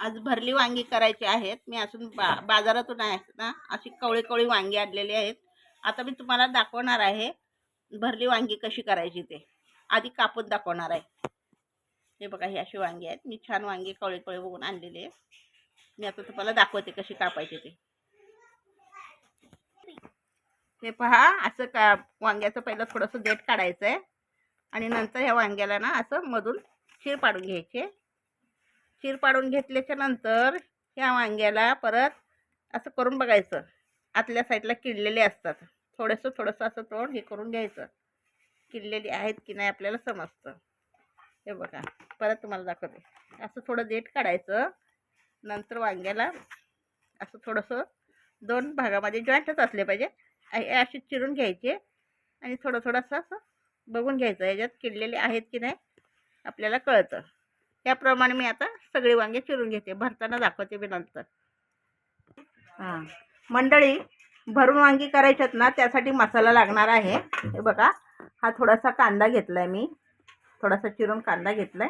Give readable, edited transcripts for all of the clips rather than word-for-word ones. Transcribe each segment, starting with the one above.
आज भरली वांगी करायची आहेत. मी अजून बाजारातून आहे ना अशी कवळी कवळी वांगी आणलेली आहेत. आता मी तुम्हाला दाखवणार आहे भरली वांगी कशी करायची ते. आधी कापून दाखवणार आहे. हे बघा ही अशी वांगी आहेत. मी छान वांगी कवळी कवळी बघून आणलेली आहे. मी आता तुम्हाला दाखवते कशी कापायची ते. हे पहा असं का वांग्याचं पहिलं थोडंसं देठ काढायचं आहे आणि नंतर ह्या वांग्याला ना असं मधून चीर पाडून घ्यायचे. चीर पाडून घेतल्याच्या नंतर ह्या वांग्याला परत असं करून बघायचं. आतल्या साईडला किडलेले असतात. थोडंसं असं तोड हे करून घ्यायचं. किडलेली आहेत की नाही आपल्याला समजतं. हे बघा परत तुम्हाला दाखवते. असं थोडं देठ काढायचं. नंतर वांग्याला असं थोडंसं दोन भागामध्ये जॉईंटच असले पाहिजे असे चिरून घ्यायचे आणि थोडं असं बघून घ्यायचं. ह्याच्यात किडलेले आहेत की नाही आपल्याला कळतं. त्याप्रमाणे मी आता सगळी वांगे चिरून घेते. भरताना दाखवते मी नंतर. मंडळी भरून वांगी करायच्यात ना त्यासाठी मसाला लागणार आहे. हे बघा हा थोडासा कांदा घेतलाय मी. थोडासा चिरून कांदा घेतलाय.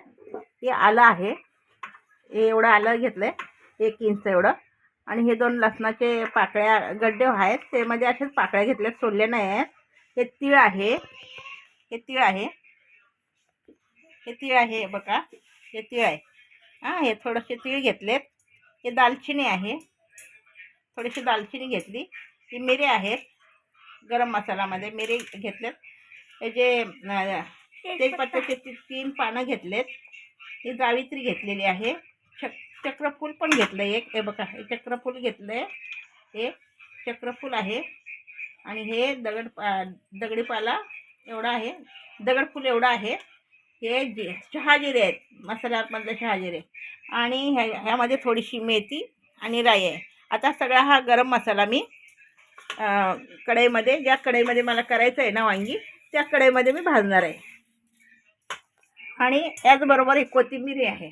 हे आलं आहे. हे एवढं आलं घेतलंय 1 इंच एवढं. आणि हे 2 लसणाचे पाकळ्या गड्डे आहेत ते मध्ये असेच पाकळ्या घेतल्या सोलले नाही आहेत. हे तीळ आहे. हे तीळ आहे बघा. हे तीळ आहे. हे थोडेसे तीळ घेतलेत. हे दालचिनी आहे. थोडीशी दालचिनी घेतली. ही मिरे आहेत. गरम मसाल्यामध्ये मिरे घेतलेत. हे जे तेजपत्त्याचे 3 पानं घेतलेत. ही जावित्री घेतलेली आहे. चक्रफूल पण घेतलं एक. हे बघा हे चक्रफूल घेतलंय. हे चक्रफूल आहे. आणि हे दगडीपाला एवढा आहे. दगडफूल एवढा आहे. हे शहाजिरे आहेत. मसाल्यामधले शहाजिरे. आणि ह्यामध्ये थोडीशी मेथी आणि राई आहे. आता सगळा हा गरम मसाला मी कढईमध्ये ज्या कढईमध्ये मला करायचं आहे ना वांगी त्या कढईमध्ये मी भाजणार आहे. आणि याचबरोबर एक कोथिंबीर आहे.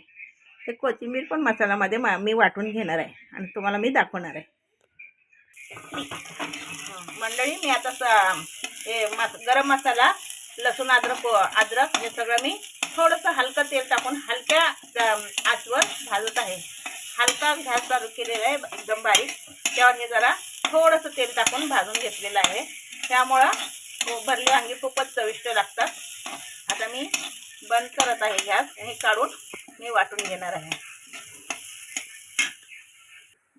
हे कोथिंबीर पण मसाल्यामध्ये मी वाटून घेणार आहे आणि तुम्हाला मी दाखवणार आहे. मंडळी मी आता हे गरम मसाला लसूण अद्रक हे सगळं मी थोडंसं हलकं तेल टाकून हलक्या आचवर भाजत आहे. हलका गॅस चालू केलेला आहे एकदम बारीक. त्यावर हे जरा थोडंसं तेल टाकून भाजून घेतलेलं आहे. त्यामुळं भरली वांगी खूपच चविष्ट लागतात. आता मी बंद करत आहे गॅस. हे काढून मी वाटून घेणार आहे.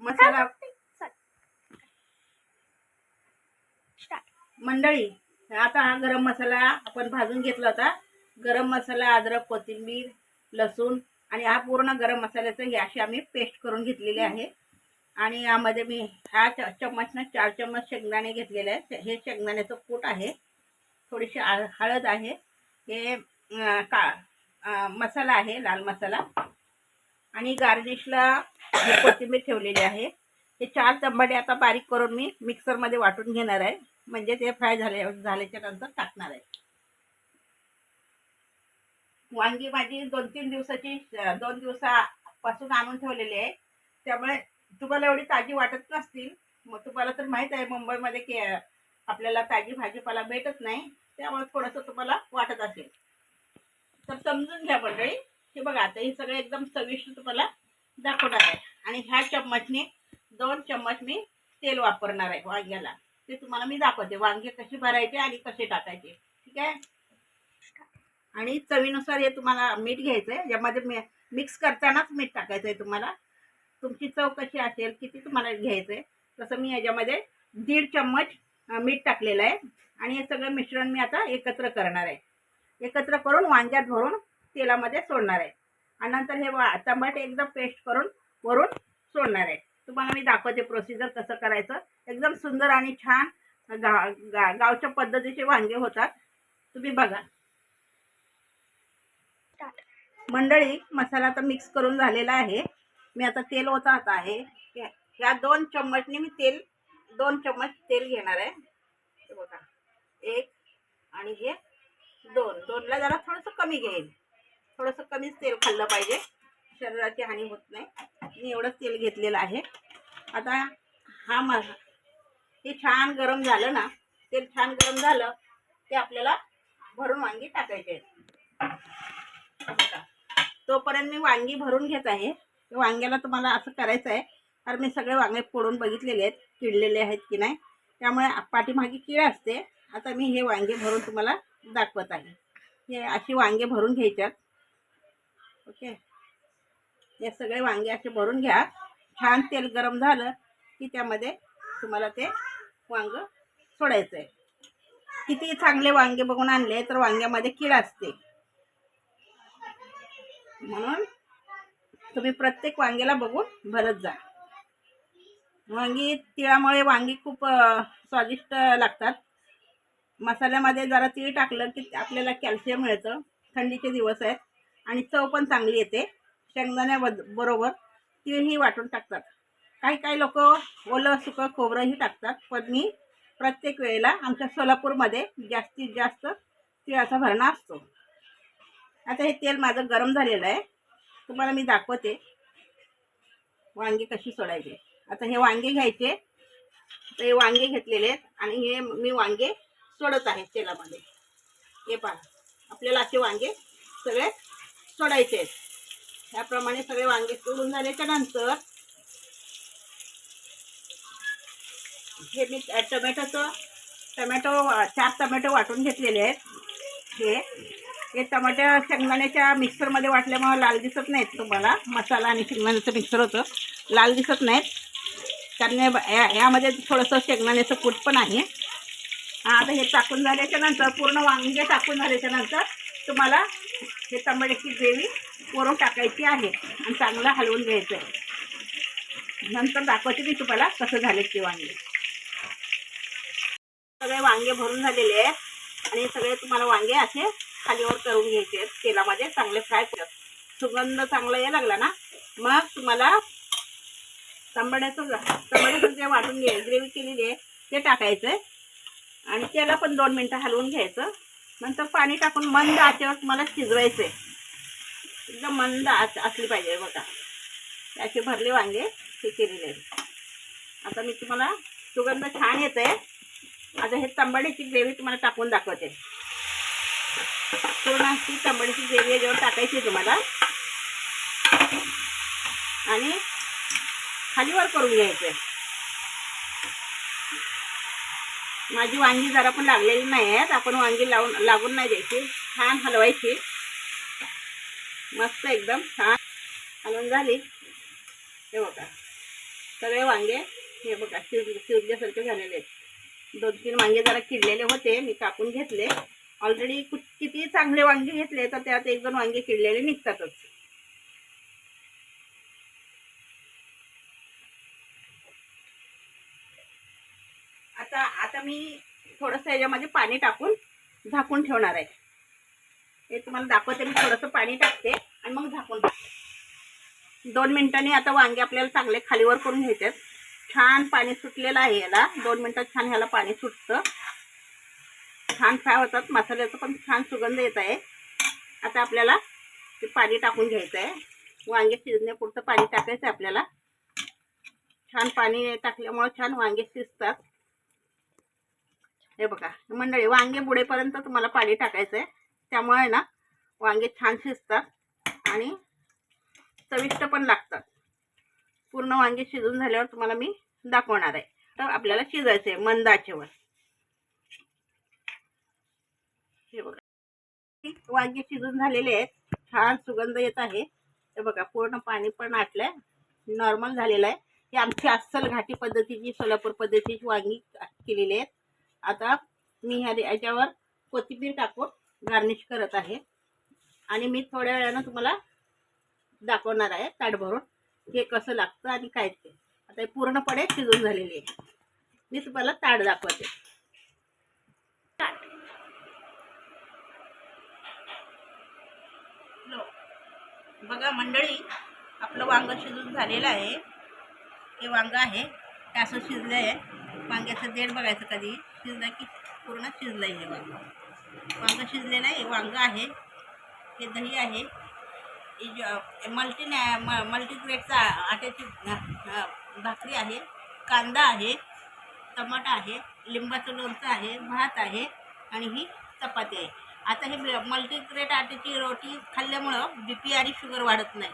मसाला मंडळी आता हा गरम मसाला आपण भाजून घेतला होता. गरम मसाला अद्रक कोथिंबीर लसूण आणि हा पूर्ण गरम मसाल्याचं हे अशी आम्ही पेस्ट करून घेतलेली आहे. आणि यामध्ये मी हा चम्मचनं 4 चम्मच शेंगदाणे घेतलेले आहेत. हे शेंगदाण्याचं कूट आहे. थोडीशी हळद आहे. हे मसाला आहे लाल मसाला. आणि गार्निशला कोथिंबीर ठेवलेली आहे. हे 4 चमचे आता बारीक करून मी मिक्सरमध्ये वाटून घेणार आहे. म्हणजे ते फ्राय झाल्याच्या नंतर टाकणार आहे. वांगी माझी 2-3 दिवसाची 2 दिवसापासून आणून ठेवलेली आहे. त्यामुळे तुम्हाला एवढी ताजी वाटत नसतील. मग तुम्हाला तर माहीत आहे मुंबईमध्ये की आपल्याला ताजी भाजीपाला भेटत नाही. त्यामुळे थोडंसं तुम्हाला वाटत असेल तर समजून घ्या मंडळी. हे बघा आता हे सगळं एकदम चविष्ट तुम्हाला दाखवणार आहे. आणि ह्या चम्मचने 2 चम्मच मी तेल वापरणार आहे वांग्याला. ते तुम्हाला मी दाखवते वांगे कशी भरायचे आणि कसे टाकायचे. ठीक आहे. आणि चवीनुसार हे तुम्हाला मीठ घ्यायचं आहे. यामध्ये मिक्स करतानाच मीठ टाकायचं आहे तुम्हाला. तुमची चव कशी असेल किती तुम्हाला घ्यायचं आहे तसं मी याच्यामध्ये 1.5 चम्मच मीठ टाकलेलं आहे. आणि हे सगळं मिश्रण मी आता एकत्र करणार आहे. एकत्र करून वांग्यात भरून तेलामध्ये सोडणार आहे. आणि नंतर हे टमाटे एकदम पेस्ट करून वरून सोडणार आहे. तुम्हाला मी दाखवते प्रोसिजर कसं करायचं. एकदम सुंदर आणि छान गावच्या पद्धतीचे वांगे होतात. तुम्ही बघा. मंडळी मसाला आता मिक्स करून झालेला आहे. मी आता तेल ओतत आहे. या 2 चम्मचने मी 2 चम्मच तेल घेणार आहे. हे बघा 1 आणि हे 2ला जरा थोडंसं कमी घेईल. थोडंसं कमीच तेल खाल्लं पाहिजे. शरीराची हानी होत नाही. मी एवढंच तेल घेतलेलं आहे. आता हे छान गरम झालं ना. तेल छान गरम झालं ते आपल्याला भरून वांगी टाकायचे आहेत. तोपर्यंत मी वांगी भरून घेत आहे. वांग्याला तुम्हाला असं करायचं आहे, कारण मी सगळे वांगे फोडून बघितलेले आहेत, किडलेले आहेत की नाही, त्यामुळे पाठीमागे कीड असते. आता मी हे वांगे भरून तुम्हाला दाखवत आहे. हे अशी वांगे भरून घ्यायच्यात. ओके, हे सगळे वांगे असे भरून घ्या. छान तेल गरम झालं की त्यामध्ये तुम्हाला ते वांग सोडायचं आहे. किती चांगले वांगे बघून आणले तर वांग्यामध्ये कीड असते, म्हणून तुम्ही प्रत्येक वांग्याला बघून भरत जा. वांगी तिळामुळे वांगी खूप स्वादिष्ट लागतात. मसाल्यामध्ये जरा तीळ टाकलं की आपल्याला कॅल्शियम मिळतं. थंडीचे दिवस आहेत आणि चव पण चांगली येते. शेंगदाण्या बरोबर तीळही वाटून टाकतात. काही काही लोक ओलं सुकं खोबरंही टाकतात, पण मी प्रत्येक वेळेला आमच्या सोलापूरमध्ये जास्तीत जास्त तिळाचा भरणा असतो. आता हे तेल माझं गरम झालेलं आहे, तुम्हाला मी दाखवते वांगे कशी सोडायचे. आता हे वांगे घ्यायचे, तर हे वांगे घेतलेले आहेत आणि हे मी वांगे सोडत आहे तेलामध्ये. हे पहा, आपल्याला असे वांगे सगळे सोडायचे आहेत. त्याप्रमाणे सगळे वांगे सोडून झाल्याच्या नंतर हे मी टमॅटो 4 टमॅटो वाटून घेतलेले आहेत. हे टमाटे शेंगदाण्याच्या मिक्सरमध्ये वाटल्यामुळे लाल दिसत नाहीत. तुम्हाला मसाला आणि शेंगदाण्याचं मिक्सर होतं, लाल दिसत नाहीत, कारण यामध्ये थोडंसं शेंगदाण्याचं कूट पण आहे. आता हे टाकून झाल्याच्या नंतर, पूर्ण वांगे टाकून झाल्याच्या नंतर तुम्हाला हे टमाट्याची ग्रेव्ही वरून टाकायची आहे आणि चांगलं हलवून घ्यायचं आहे. नंतर दाखवते मी तुम्हाला कसं झाले ते वांगे. सगळे वांगे भरून झालेले आहेत आणि सगळे तुम्हाला वांगे असे खालीवर करून घ्यायचे आहेत. तेलामध्ये चांगले फ्राय कर. सुगंध चांगला यायला लागला ना, मग तुम्हाला टमाट्याचं जे वाटून ग्रेव्ही केलेली आहे ते टाकायचं आहे आणि त्याला पण 2 मिनटं हलवून घ्यायचं. नंतर पाणी टाकून मंद आचेवर तुम्हाला शिजवायचं आहे. एकदम मंद आच असली पाहिजे. बघा, असे भरले वांगे हे केलेले आहेत. आता मी तुम्हाला सुगंध छान येत आहे. आता हे तांबडीची ग्रेव्ही तुम्हाला टाकून दाखवते. पूर्ण ती तांबडीची ग्रेव्ही याच्यावर टाकायची तुम्हाला आणि खालीवर करून घ्यायचं. माझी वांगी जरा पण लागलेली नाही आहेत. आपण वांगी लागून नाही द्यायची, छान हलवायची. मस्त एकदम छान हलवून झाली. हे बघा, सगळे वांगे हे बघा शिजल्यासारखे झालेले आहेत. 2-3 वांगे जरा किडलेले होते, मी कापून घेतले. ऑलरेडी किती चांगले वांगे घेतले तर त्यात 1-2 वांगे किडलेले निघतातच. आता मी थोडंसं याच्यामध्ये पाणी टाकून झाकून ठेवणार आहे. हे तुम्हाला दाखवते. मी थोडंसं पाणी टाकते आणि मग झाकून टाकते. 2 मिनिटांनी आता वांगे आपल्याला चांगले खालीवर करून घ्यायचे. छान पाणी सुटलेलं आहे याला. 2 मिनिटात छान ह्याला पाणी सुटतं, छान फ्राय होतात. मसाल्याचं पण छान सुगंध येत आहे. आता आपल्याला ते पाणी टाकून घ्यायचं आहे. वांगे शिजण्यापुरतं पाणी टाकायचं आहे आपल्याला. छान पाणी टाकल्यामुळे छान वांगे शिजतात. हे बघा मंडळी, वांगे बुडेपर्यंत तुम्हाला पाणी टाकायचं आहे. त्यामुळे ना वांगे छान शिजतात आणि चविष्ट पण लागतात. पूर्ण वांगे शिजून झाल्यावर तुम्हाला मी दाखवणार आहे. तर आपल्याला शिजायचं आहे मंद आचेवर. हे बघा, वांगे शिजून झालेले आहेत, छान सुगंध येत आहे. हे बघा, पूर्ण पाणी पण आटलंय, नॉर्मल झालेलं आहे. ही आमची अस्सल घाटी पद्धतीची, सोलापूर पद्धतीची वांगी केलेली आहेत. आता मी याच्यावर कोथिंबीर टाकून गार्निश करत आहे आणि मी थोड्या वेळानं तुम्हाला दाखवणार आहे ताट भरून हे कसं लागतं आणि काय ते. आता हे पूर्णपणे शिजून झालेली आहे. मी तुम्हाला ताट दाखवते. बघा मंडळी, आपलं वांग शिजून झालेलं आहे. हे वांग आहे, हे असं शिजलं आहे. वांग्याचं देठ बघायचं कधी शिजलं की पूर्ण शिजलं आहे. हे वांग शिजलेलं आहे. वांग आहे, हे दही आहे, मल्टीग्रेडचा आट्याची भाकरी आहे, कांदा आहे, टमाटा आहे, लिंबाचं लोणचं आहे, भात आहे आणि ही चपाती आहे. आता हे मल्टीग्रेड आट्याची रोटी खाल्ल्यामुळं BP आणि शुगर वाढत नाही.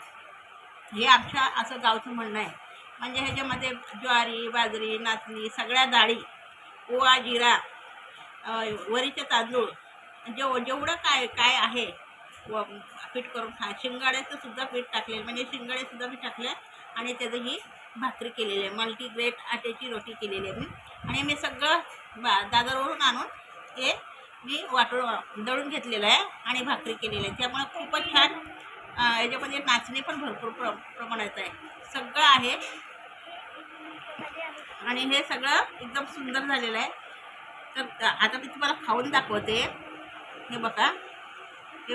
हे आमच्या असं गावचं म्हणणं आहे. म्हणजे ह्याच्यामध्ये ज्वारी, बाजरी, नाचणी सगळ्या डाळी, ओवा, जिरा, वरीचे तांदूळ, जेवढं काय काय आहे पीठ करून खा. शिंगाड्याचं सुद्धा पीठ टाकलेलं, म्हणजे शिंगाडे सुद्धा मी टाकले आणि त्याचं ही भाकरी केलेली आहे. मल्टीग्रेट आट्याची रोटी केलेली आहे मी. आणि मी सगळं दादरवरून आणून ते मी दळून घेतलेलं आहे आणि भाकरी केलेली आहे. त्यामुळे खूपच छान. याच्यामध्ये नाचणी पण भरपूर प्रमाणात आहे. सगळं आहे आणि हे सगळं एकदम सुंदर झालेलं आहे. तर आता मी तुम्हाला खाऊन दाखवते. हे बघा, हे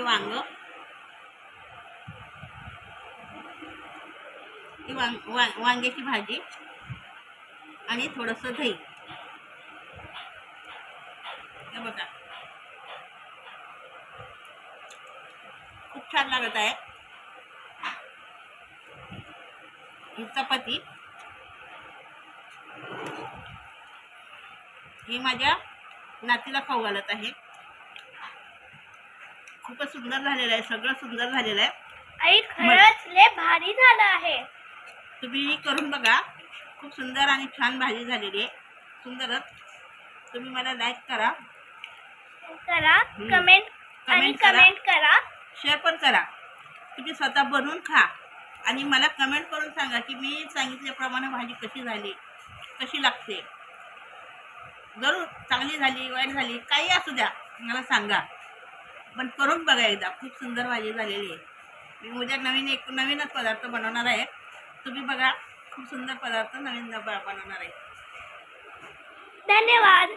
वांग्याची भाजी आणि थोडंसं दही. हे बघा, खूप छान लागत आहे. ही चपाती ही माझ्या नातीला खाऊ घालत आहे. खूपच सुंदर झालेलं आहे, सगळं सुंदर झालेलं आहे. आई खरंच लय भारी झालं आहे. तुम्ही करून बघा, खूप सुंदर आणि छान भाजी झालेली आहे. सुंदरच. तुम्ही मला लाईक करा, कमेंट करा, शेअर पण करा. तुम्ही स्वतः बनवून खा आणि मला कमेंट करून सांगा की मी सांगितल्याप्रमाणे भाजी कशी झाली, कशी लागते. जरूर चांगली झाली, वाईट झाली, काही असू द्या, मला सांगा. पण करून बघा एकदा. खूप सुंदर भाजी झालेली आहे. मी उद्या नवीनच पदार्थ बनवणार आहे. तुम्ही बघा, खूप सुंदर पदार्थ नवीन बनवणार आहे. धन्यवाद.